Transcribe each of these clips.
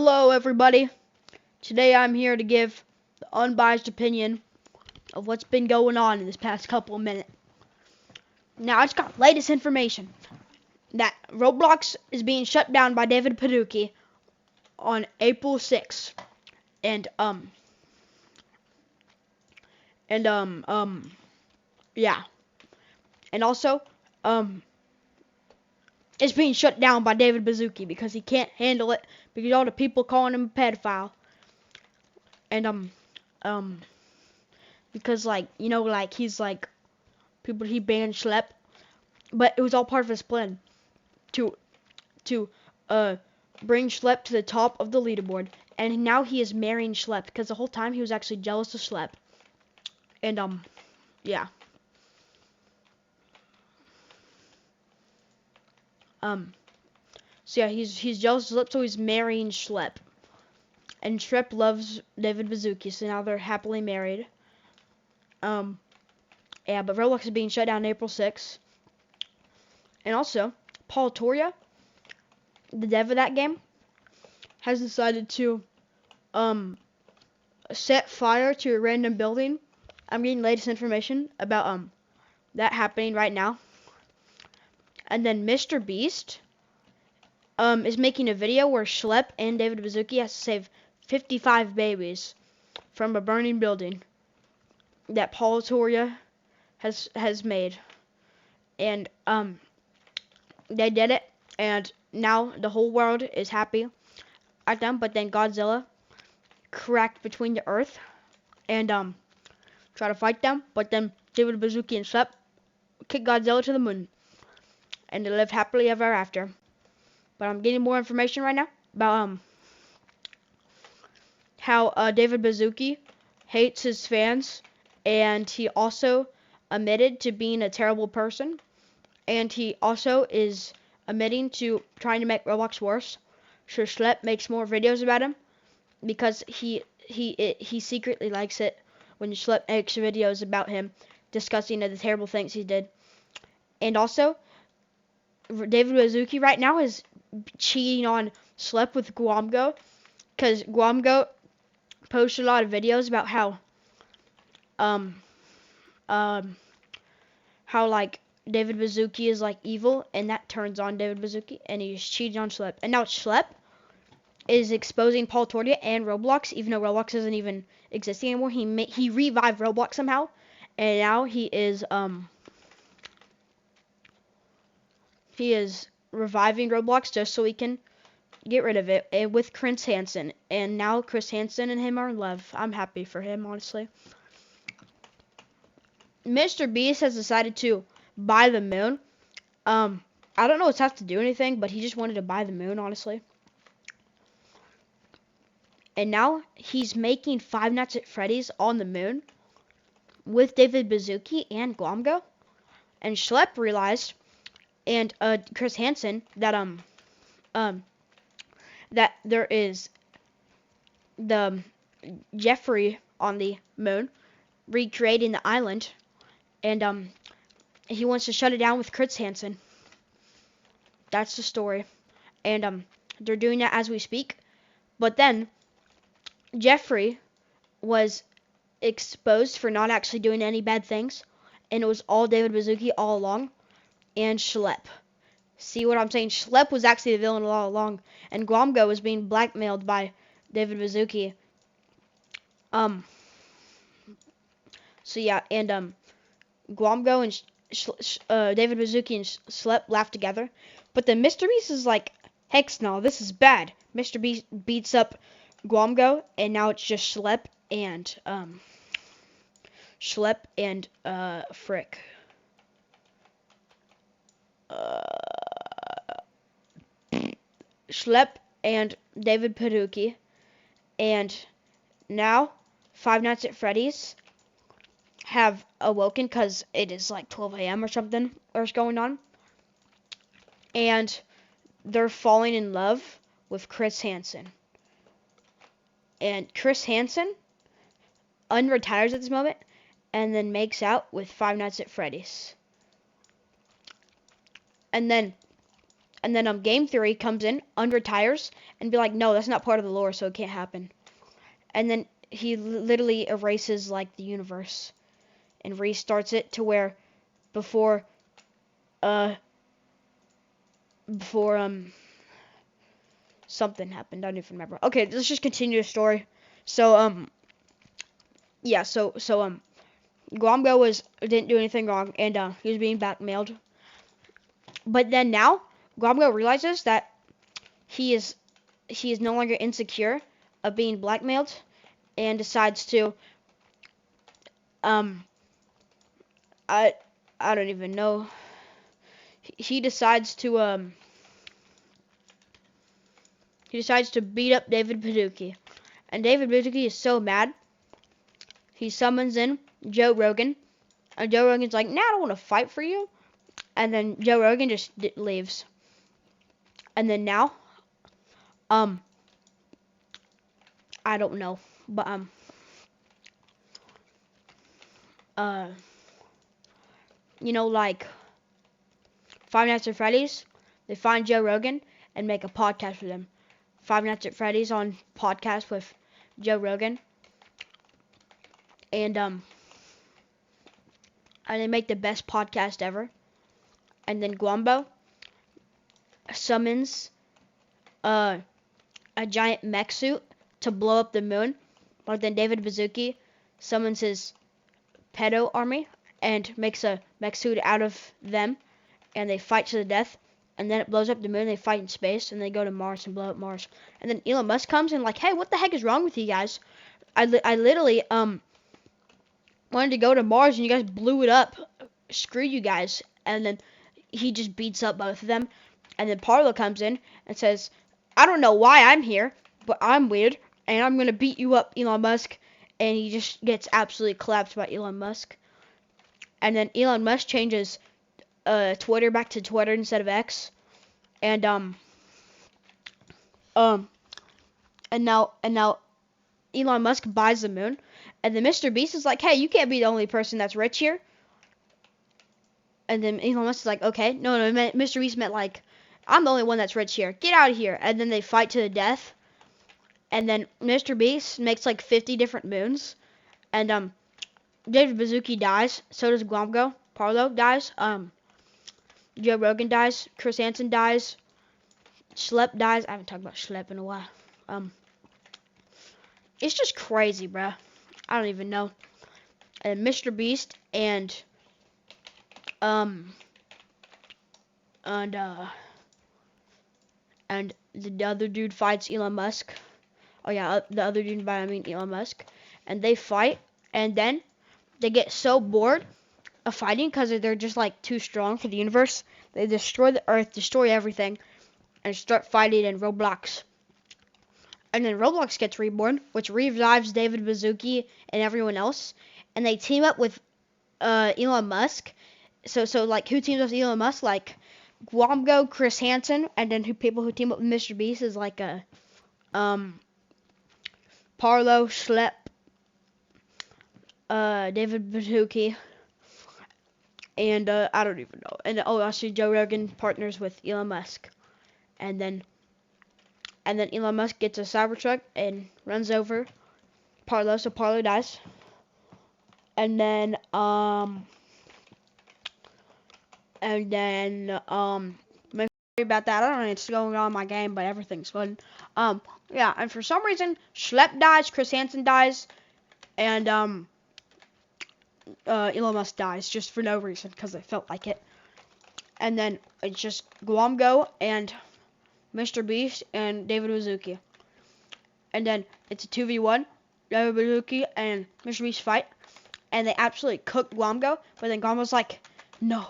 Hello everybody. Today I'm here to give the unbiased opinion of what's been going on in this past couple of minutes. Now I just got latest information that Roblox is being shut down by David Baszucki on April 6th. Yeah. And also, it's being shut down by David Baszucki because he can't handle it because all the people calling him a pedophile. And because he's people he banned schelp, but it was all part of his plan to bring schelp to the top of the leaderboard, and now he is marrying schelp because the whole time he was actually jealous of schelp. And yeah. So yeah, he's jealous of schelp, so he's marrying schelp. And schelp loves David Baszucki, so now they're happily married. Yeah, but Roblox is being shut down April 6th. And also, Paul Toria, the dev of that game, has decided to set fire to a random building. I'm getting latest information about that happening right now. And then Mr. Beast is making a video where schelp and David Baszucki has to save 55 babies from a burning building that Paul Toria has made. And they did it, and now the whole world is happy at them. But then Godzilla cracked between the earth and try to fight them. But then David Baszucki and schelp kicked Godzilla to the moon, and they live happily ever after. But I'm getting more information right now about how David Baszucki hates his fans, and he also admitted to being a terrible person, and he also is admitting to trying to make Roblox worse. So schelp makes more videos about him because he secretly likes it when schelp makes videos about him discussing the terrible things he did. And also, David Baszucki right now is cheating on schelp with Guamgo, because Guamgo posted a lot of videos about how like David Baszucki is like evil, and that turns on David Baszucki, and he's cheating on schelp. And now schelp is exposing Paul Toria and Roblox, even though Roblox isn't even existing anymore. He revived Roblox somehow, and now he is reviving Roblox just so he can get rid of it, and with Chris Hansen. And now Chris Hansen and him are in love. I'm happy for him, honestly. Mr. Beast has decided to buy the moon. I don't know if it has to do anything, but he just wanted to buy the moon, honestly. And now he's making Five Nights at Freddy's on the moon with David Baszucki and Guamgo. And schelp realized, and Chris Hansen, that that there is the Jeffrey on the moon recreating the island, and he wants to shut it down with Chris Hansen. That's the story, and they're doing that as we speak. But then Jeffrey was exposed for not actually doing any bad things, and it was all David Baszucki all along, and schelp. See what I'm saying? Schelp was actually the villain all along, and Guamgo was being blackmailed by David Baszucki. So yeah, and Guamgo and David Baszucki and schelp laugh together, but then Mr. Beast is like, heck no, this is bad. Mr. Beast beats up Guamgo, and now it's just schelp and Frick. Schelp and David Baszucki, and now Five Nights at Freddy's have awoken because it is like 12 a.m. or something or is going on, and they're falling in love with Chris Hansen. And Chris Hansen unretires at this moment and then makes out with Five Nights at Freddy's. And then And then Game Theory comes in, unretires, and be like, no, that's not part of the lore, so it can't happen. And then he literally erases like the universe and restarts it to where before something happened. I don't even remember. Okay, let's just continue the story. So yeah, so Guamgo didn't do anything wrong, and he was being blackmailed. But then now Guamgo realizes that he is no longer insecure of being blackmailed, and decides to I don't even know. He decides to beat up David Baszucki. And David Baszucki is so mad, he summons in Joe Rogan. And Joe Rogan's like, nah, I don't want to fight for you. And then Joe Rogan just leaves. And then now, I don't know. But, you know, like, Five Nights at Freddy's, they find Joe Rogan and make a podcast with him. Five Nights at Freddy's on podcast with Joe Rogan. And they make the best podcast ever. And then Guambo summons a giant mech suit to blow up the moon. But then David Baszucki summons his pedo army and makes a mech suit out of them. And they fight to the death. And then it blows up the moon. They fight in space. And they go to Mars and blow up Mars. And then Elon Musk comes and like, hey, what the heck is wrong with you guys? I literally wanted to go to Mars and you guys blew it up. Screw you guys. And then he just beats up both of them. And then Parlo comes in and says, I don't know why I'm here, but I'm weird. And I'm going to beat you up, Elon Musk. And he just gets absolutely collapsed by Elon Musk. And then Elon Musk changes Twitter back to Twitter instead of X. And now Elon Musk buys the moon. And then Mr. Beast is like, hey, you can't be the only person that's rich here. And then Elon Musk is like, okay. No, Mr. Beast meant like, I'm the only one that's rich here. Get out of here. And then they fight to the death. And then Mr. Beast makes like 50 different moons. And David Baszucki dies. So does Guamgo. Parlo dies. Joe Rogan dies. Chris Hansen dies. Schelp dies. I haven't talked about Schelp in a while. It's just crazy, bruh. I don't even know. And Mr. Beast and the other dude fights Elon Musk. Oh yeah, the other dude, I mean Elon Musk. And they fight, and then they get so bored of fighting because they're just like too strong for the universe. They destroy the Earth, destroy everything, and start fighting in Roblox. And then Roblox gets reborn, which revives David Baszucki and everyone else. And they team up with Elon Musk. So like, who teams up with Elon Musk? Like, Guamgo, Chris Hansen, and then people who team up with Mr. Beast is like Parlo, Schelp, David Baszucki, and I don't even know. And actually Joe Rogan partners with Elon Musk. And then Elon Musk gets a Cybertruck and runs over Parlo, so Parlo dies. And then about that. I don't know what's going on in my game, but everything's fun. Yeah, and for some reason, Schelp dies, Chris Hansen dies, and Elon Musk dies just for no reason because I felt like it. And then it's just Guamgo and Mr. Beast and David Baszucki. And then it's a 2v1. David Baszucki and Mr. Beast fight. And they absolutely cook Guamgo. But then Guamgo's like, no,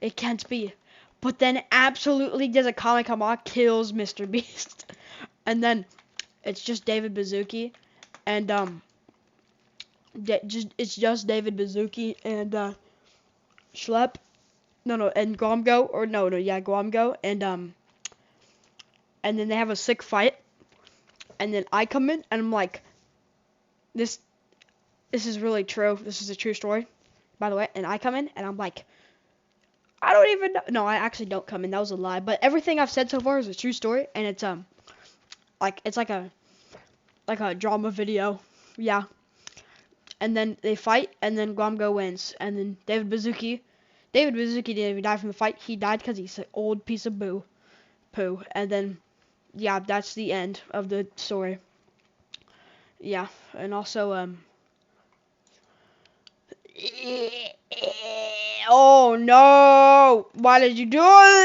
it can't be. But then absolutely does a Kamikaze, kills Mr. Beast. And then it's just David Baszucki. And it's just David Baszucki and Schelp. And Guamgo. Guamgo. And then they have a sick fight. And then I come in and I'm like, this is really true. This is a true story, by the way. And I come in and I'm like, I don't even know. No, I actually don't come in. That was a lie. But everything I've said so far is a true story, and it's like a drama video. Yeah. And then they fight, and then Glomgo wins, and then David Baszucki didn't even die from the fight. He died because he's an old piece of poo. And then yeah, that's the end of the story. Yeah, and also oh no! Why did you do it?